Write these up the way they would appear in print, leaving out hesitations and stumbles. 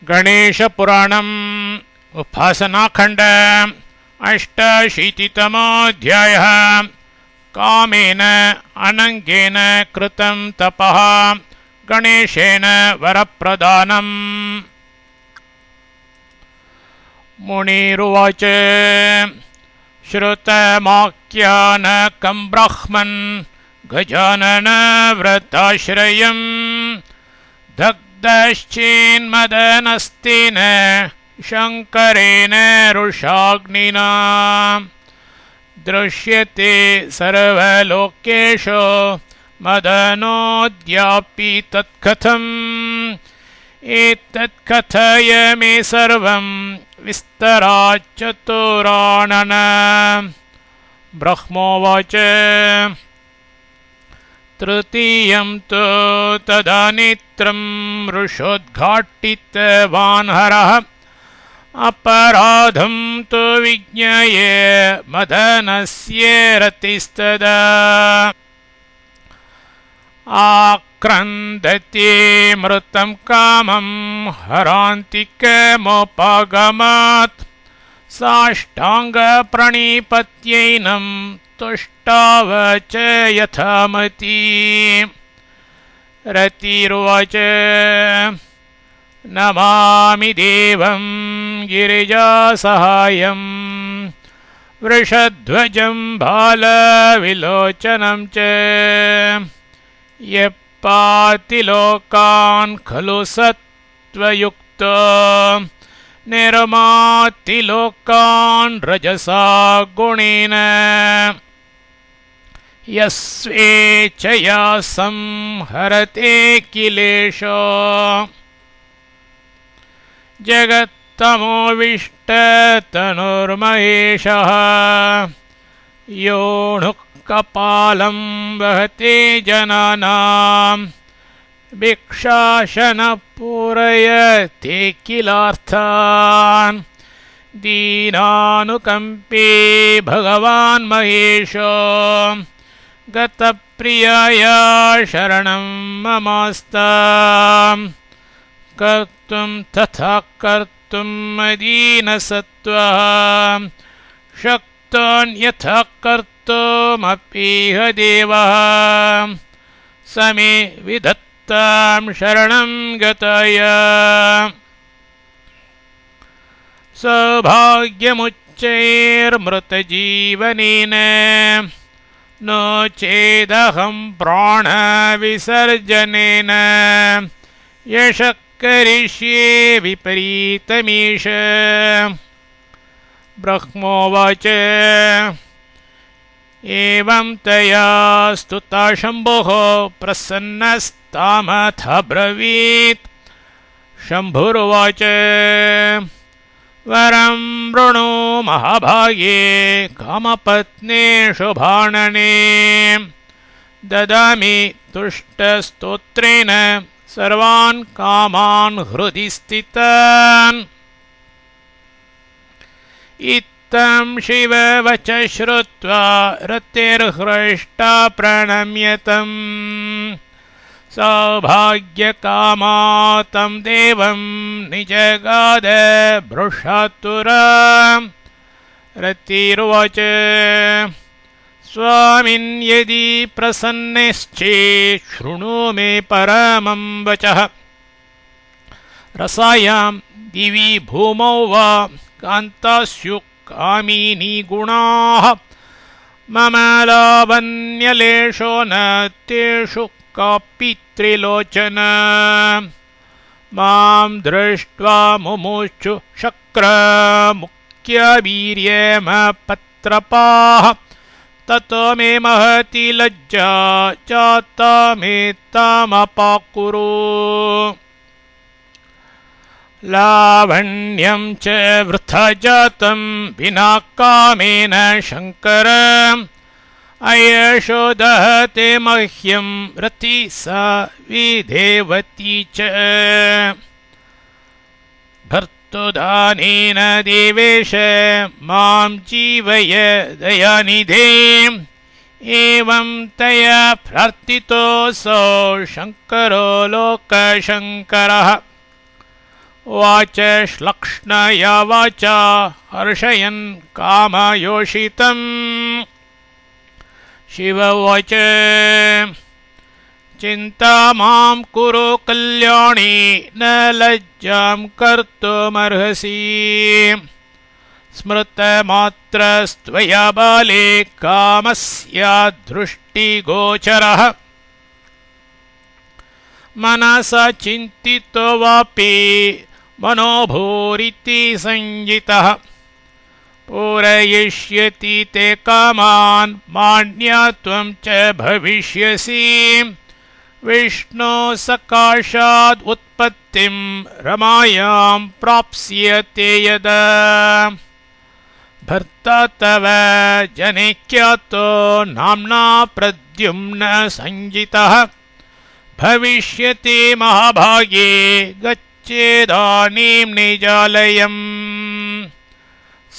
गणेशपुराणम् उपासनाखण्ड अष्टाशीतितमोऽध्यायः। कामेन अनङ्गेन कृतं तपः गणेशेन वरप्रदानम्। मुनिरुवाच श्रुतमाख्यानकं ब्राह्मन् गजानन व्रताश्रयम् दग्धश्चेन्मदनस्तेन शङ्करेण रुषाग्निना। दृश्यते सर्वलोकेषु मदनोऽद्यापि तत्कथम्। एतत्कथय मे सर्वं विस्तरात् चतुरानन। ब्रह्मोवाच तृतीयं तु तदा नेत्रं वृषोद्घाटितवान् हरः। अपराधं तु विज्ञाय मदनस्य रतिस्तदा। आक्रन्दते मृतं कामं हरान्तिकमुपगमात्। साष्टाङ्गप्रणिपत्यैनं तुष्टाव च यथामति। रतिरुवाच नमामि देवं गिरिजासहायं वृषध्वजं बालविलोचनं च। यः पाति लोकान् खलु सत्त्वयुक्तो निर्माति लोकान् रजसा गुणेन। यस्वेच्छया संहरते किलेशो जगत्तमोविष्टतनुर्महेशः। योऽणुः कपालं वहते जनानां भिक्षाशनः पूरयते किलार्थान्। दीनानुकम्पे भगवान् महेशो गतप्रियाया शरणं ममास्ताम्। कर्तुं तथा कर्तुं मदीनसत्त्वः शक्तोऽन्यथा कर्तुमपीह देवः। स मे विधत्तां शरणं गताय। सौभाग्यमुच्चैर्मृतजीवनेन नो चेदहं प्राणविसर्जनेन। यशः करिष्ये विपरीतमीश। ब्रह्मोवाच एवं तया स्तुता शम्भुः प्रसन्नस्तामथाब्रवीत्। शम्भुरुवाच वरं वृणु महाभागे कामपत्ने शुभानने। ददामि तुष्टस्तोत्रेण सर्वान् कामान् हृदि स्थितान्। इत्थं शिववच श्रुत्वा रतिर्हृष्टा प्रणम्यतम्। सौभाग्यकामातं देवं निजगाद भृशातुरा। रतिरुवाच स्वामिन् यदि प्रसन्नश्चेत् शृणु मे परमं वचः। रसायां दिवि भूमौ वा कान्ताः स्युः कामिनी गुणाः। मम लावण्यलेशो न तेषु कापि त्रिलोचना। मां दृष्ट्वा मुमुक्षु शक्रमुख्यवीर्यमपत्रपाः। ततो मे महती लज्जा जाता मेत्तामपाकुरु। लावण्यं च वृथा जातं विना कामेन शङ्कर। अयशो दहते मह्यं रति सा विधेवती च। भर्तुदानेन देवेश मां जीवय दयानिधे। एवं तया प्रार्थितोऽसौ शङ्करो लोकशङ्करः। वाच श्लक्ष्णया वाचा हर्षयन् कामयोषितम् शिव उवाच चिन्ता मां कुरु कल्याणी न लज्जां कर्तुमर्हसि स्मृतमात्रस्त्वया बाले कामस्यादृष्टिगोचरः मनसा चिन्तितो वापि मनोभूरिति संजितः पूरयिष्यति ते कामान् मान्या त्वं च भविष्यसि विष्णो सकाशाद् उत्पत्तिं रमायां प्राप्स्यते यदा भर्ता तव जनैक्यातो नाम्ना प्रद्युम्न संजितः भविष्यति महाभागे गच्छेदानीं निजालयम्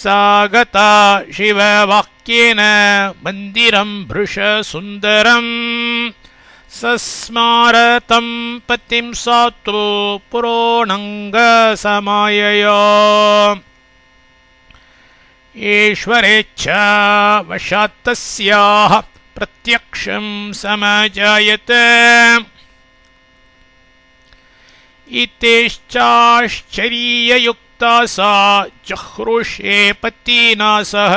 सा गता शिववाक्येन मन्दिरं भृशसुन्दरम् सस्मारतं पतिं सा तु पुरोणङ्गसमायया ईश्वरेच्छा वशात् तस्याः प्रत्यक्षं समजायत इतेश्चाश्चर्ययुक्ता सा जहृषे पतिना सह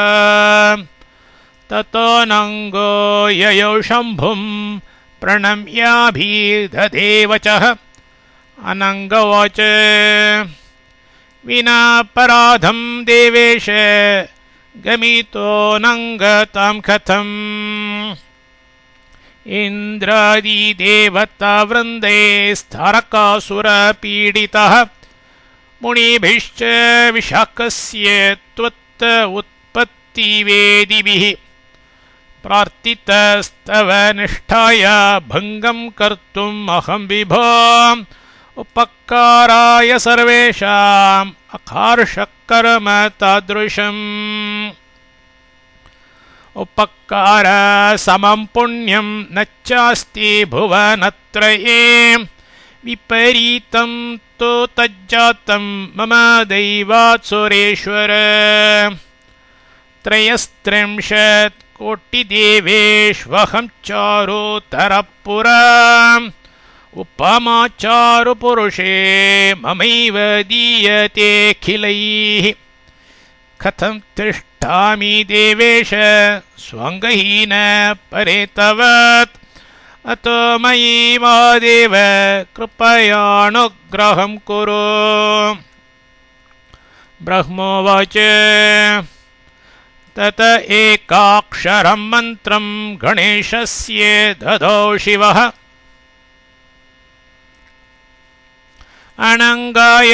ततोऽनङ्गो ययौ शम्भुं प्रणम्याभिदधे वचः अनङ्गवाच विनापराधं देवेश गमितोऽनङ्गतां कथम् इन्द्रादिदेवतावृन्दे स्थारकासुरपीडितः मुनिभिश्च विशाखस्य त्वत्त उत्पत्तिवेदिभिः प्रार्थितस्तव निष्ठाया भङ्गं कर्तुम् अहं विभो उपकाराय सर्वेषाम् अकार्षकर्म तादृशम् उपकार समं पुण्यं न चास्ति भुवनत्रये विपरीतं तु तज्जातं मम दैवात् सुरेश्वर त्रयस्त्रिंशत् कोटिदेवेष्वहं चारुतरः पुरा उपमाचारुपुरुषे ममैव दीयतेऽखिलैः कथं तिष्ठामि देवेश स्वाङ्गहीन परे तवत् अतो मयि महादेव कृपयानुग्रहं कुरु ब्रह्मोवाच तत एकाक्षरं मन्त्रं गणेशस्य ददौ शिवः अनङ्गाय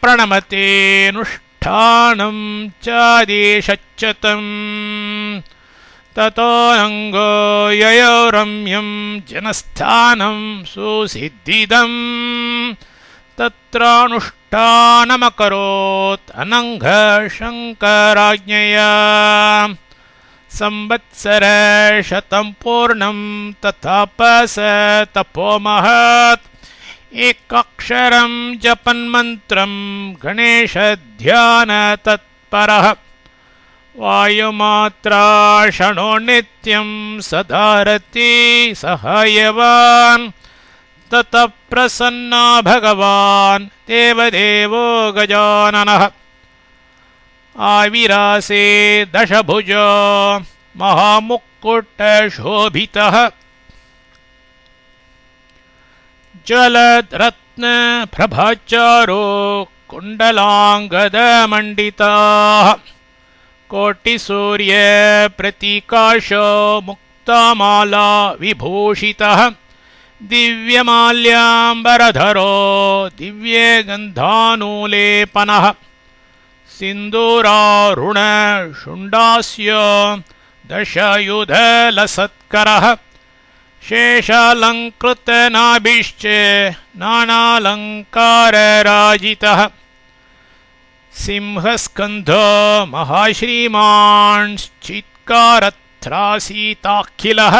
प्रणमतेऽनुष्ठानं चादेशच्च तम् ततोऽनङ्गो ययो रम्यं जनस्थानं सुसिद्धिदम् तत्रानुष्ठानमकरोत् अनङ्घ शङ्कराज्ञया संवत्सरशतं पूर्णं तथापस तपो महत् एकाक्षरं जपन्मन्त्रं गणेशध्यानतत्परः वायुमात्राशणो नित्यं सदारति सहायवान् ततः प्रसन्ना भगवान् देवदेवो गजाननः आविरासे दशभुजो महामुक्कुटशोभितः जलद्रत्नप्रभाचारो कुण्डलाङ्गदमण्डिताः कोटिसूर्यप्रतिकाशो मुक्तामाला विभूषितः दिव्यमाल्याम्बरधरो दिव्यगन्धानुलेपनः सिन्दूरारुणशुण्डास्य दशयुधलसत्करः शेषालङ्कृतनाभिश्च नानालङ्कारराजितः सिंहस्कन्धो महाश्रीमांश्चित्कारत्रासिताखिलः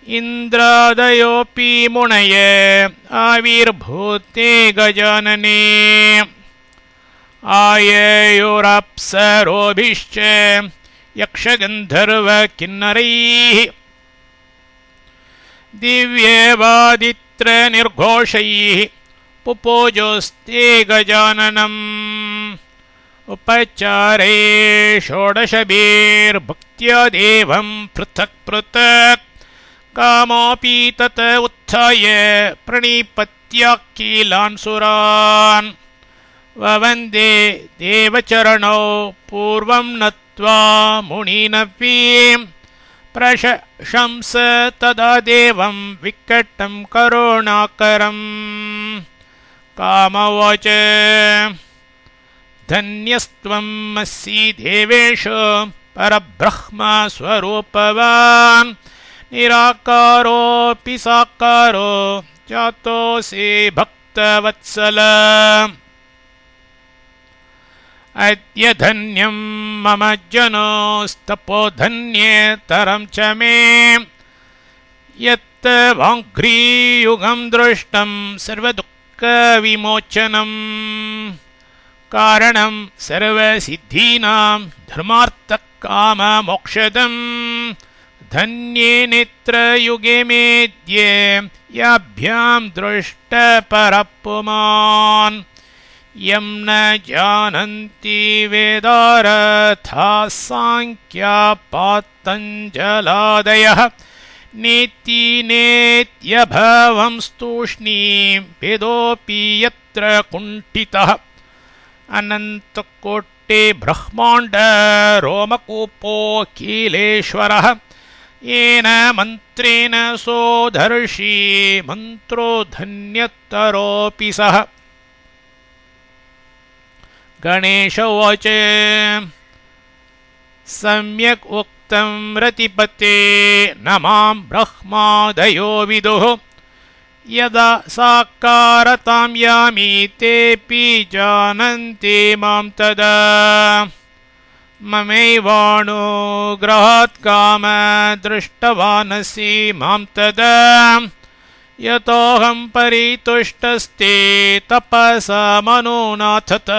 इन्द्रादयोऽपि मुनये आविर्भूते गजानने आययोरप्सरोभिश्च यक्षगन्धर्वकिन्नरैः दिव्यवादित्रनिर्घोषैः पुपोजोस्ते गजाननम् उपचारे षोडशभिर्भक्त्या देवं पृथक् पृथक् कामोऽपि तत उत्थाय प्रणिपत्याखिलान् सुरान् ववन्दे देवचरणौ पूर्वं नत्वा मुनिनवीं प्रशंस तदा देवं विकटं करुणाकरम् कामोवाच धन्यस्त्वमसि देवेषु परब्रह्मस्वरूपवान् निराकारोऽपि साकारो जातोऽसि भक्तवत्सल अद्य धन्यं मम जनोस्तपोधन्येतरं च मे यत् वाङ्घ्रियुगं दृष्टं सर्वदुःखविमोचनम् कारणं सर्वसिद्धीनां धर्मार्थकाममोक्षदं धन्ये नेत्रयुगे मेद्ये याभ्यां दृष्टपरः पुमान् यं न जानन्ति वेदार्थाः साङ्ख्याः पातञ्जलादयः नेति नेत्यभवं स्तूष्णीं वेदोऽपि यत्र कुण्ठितः अनन्तकोटि ब्रह्माण्ड रोमकूपोऽखिलेश्वरः येन मन्त्रेण सोऽधर्षि मन्त्रो धन्यतरोऽपि सः गणेश उवाच सम्यक् उक्तं रतिपते न मां ब्रह्मादयो विदुः यदा साकारतां यामि तेऽपि जानन्ति मां तदा ममैवानुग्रहात् काम दृष्टवानसि मां तदा यतोऽहं परितुष्टस्ते तपसा मनोनाथत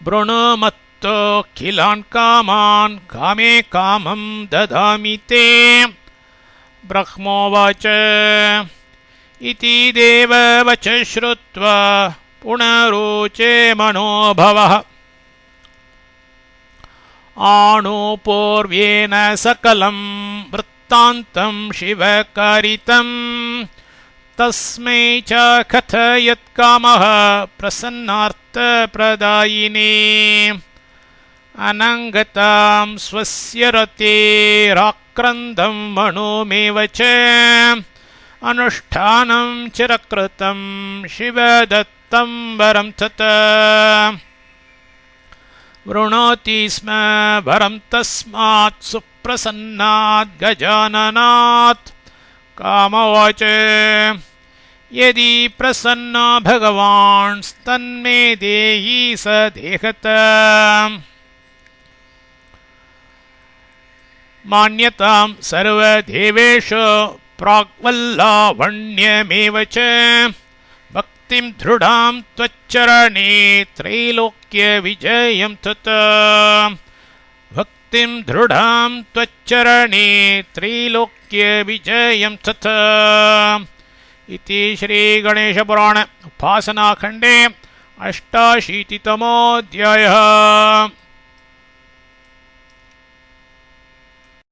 वृणुमत्तोऽखिलान् कामान् कामे कामं ददामि ते ब्रह्मोवाच इति देववच श्रुत्वा पुनरुचे मनोभवः आणुपूर्व्येन सकलं वृत्तान्तं शिवकारितं तस्मै च कथयत्कामः प्रसन्नार्थप्रदायिने अनङ्गतां स्वस्य रतेराक्रन्दं मणोमेव च अनुष्ठानं चिरकृतं शिवदत्तं वरं तथा वृणोति स्म वरं तस्मात् सुप्रसन्नात् गजाननात् कामोवाच यदि प्रसन्नो भगवान् तन्मे देहि स देहताम् मान्यतां सर्वदेवेषु प्राग्वल्लावण्यमेव च भक्तिं दृढां त्वच्चरणे त्रैलोक्यविजयं तथा भक्तिं दृढां त्वच्चरणे त्रैलोक्यविजयं तथा इति श्रीगणेशपुराण उपासनाखण्डे 88तमोऽध्यायः।